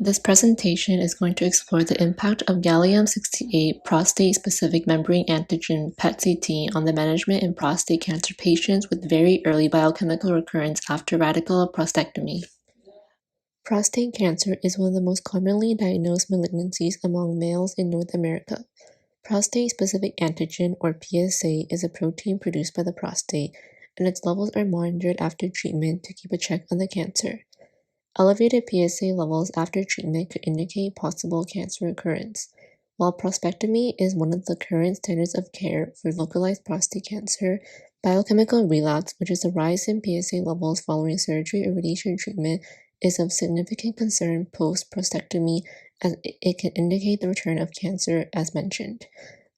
This presentation is going to explore the impact of gallium-68 prostate-specific membrane antigen PET-CT on the management in prostate cancer patients with very early biochemical recurrence after radical prostatectomy. Prostate cancer is one of the most commonly diagnosed malignancies among males in North America. Prostate-specific antigen, or PSA, is a protein produced by the prostate, and its levels are monitored after treatment to keep a check on the cancer. Elevated PSA levels after treatment could indicate possible cancer recurrence. While prostatectomy is one of the current standards of care for localized prostate cancer, biochemical relapse, which is the rise in PSA levels following surgery or radiation treatment, is of significant concern post-prostatectomy as it can indicate the return of cancer as mentioned.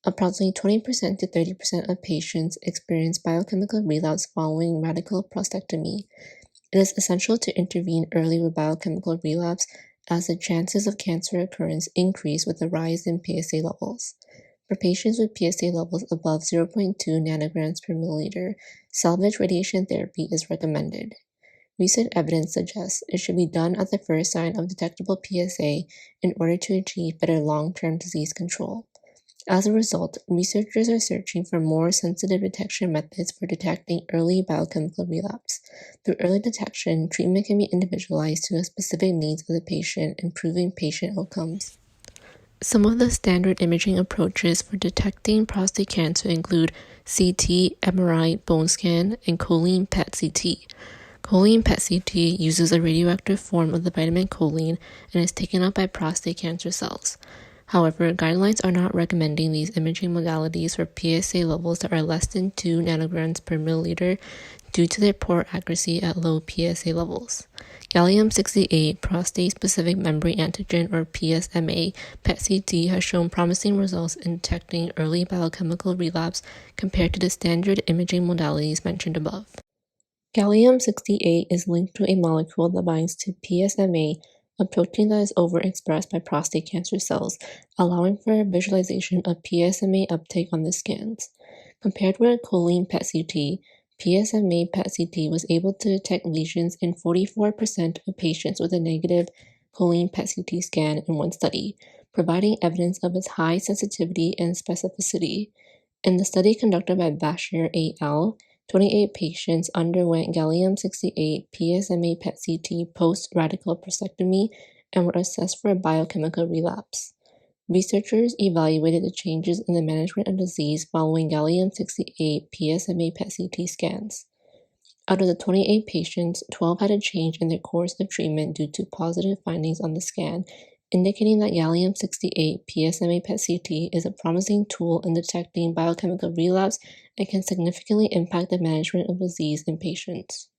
Approximately 20% to 30% of patients experience biochemical relapse following radical prostatectomy. It is essential to intervene early with biochemical relapse as the chances of cancer occurrence increase with the rise in PSA levels. For patients with PSA levels above 0.2 nanograms per milliliter, salvage radiation therapy is recommended. Recent evidence suggests it should be done at the first sign of detectable PSA in order to achieve better long-term disease control. As a result, researchers are searching for more sensitive detection methods for detecting early biochemical relapse. Through early detection, treatment can be individualized to the specific needs of the patient, improving patient outcomes. Some of the standard imaging approaches for detecting prostate cancer include CT, MRI, bone scan, and choline PET-CT. Choline PET-CT uses a radioactive form of the vitamin choline and is taken up by prostate cancer cells. However, guidelines are not recommending these imaging modalities for PSA levels that are less than 2 nanograms per milliliter due to their poor accuracy at low PSA levels. Gallium-68 prostate-specific membrane antigen, or PSMA, PET-CT has shown promising results in detecting early biochemical relapse compared to the standard imaging modalities mentioned above. Gallium-68 is linked to a molecule that binds to PSMA, a protein that is overexpressed by prostate cancer cells, allowing for visualization of PSMA uptake on the scans. Compared with choline PET-CT, PSMA PET-CT was able to detect lesions in 44% of patients with a negative choline PET-CT scan in one study, providing evidence of its high sensitivity and specificity. In the study conducted by Bashir et al., 28 patients underwent gallium-68 PSMA PET-CT post-radical prostatectomy and were assessed for a biochemical relapse. Researchers evaluated the changes in the management of disease following gallium-68 PSMA PET-CT scans. Out of the 28 patients, 12 had a change in their course of treatment due to positive findings on the scan, indicating that gallium-68 PSMA PET-CT is a promising tool in detecting biochemical relapse and can significantly impact the management of disease in patients.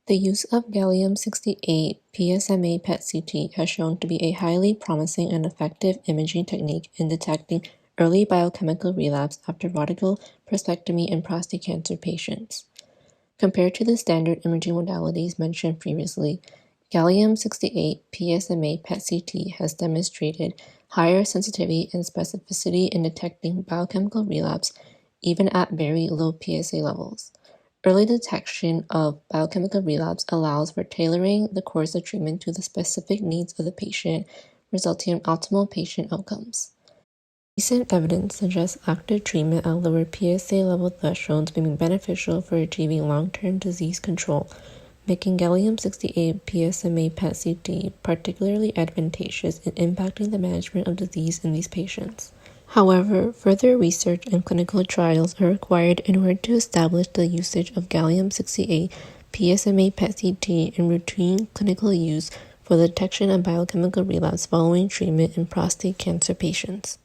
The use of gallium-68 PSMA PET-CT has shown to be a highly promising and effective imaging technique in detecting early biochemical relapse after radical prostatectomy in prostate cancer patients. Compared to the standard imaging modalities mentioned previously, gallium-68 PSMA PET-CT has demonstrated higher sensitivity and specificity in detecting biochemical relapse even at very low PSA levels. Early detection of biochemical relapse allows for tailoring the course of treatment to the specific needs of the patient, resulting in optimal patient outcomes. Recent evidence suggests active treatment at lower PSA level thresholds may be beneficial for achieving long-term disease control, making gallium-68 PSMA PET-CT particularly advantageous in impacting the management of disease in these patients. However, further research and clinical trials are required in order to establish the usage of gallium-68 PSMA PET-CT in routine clinical use for the detection of biochemical relapse following treatment in prostate cancer patients.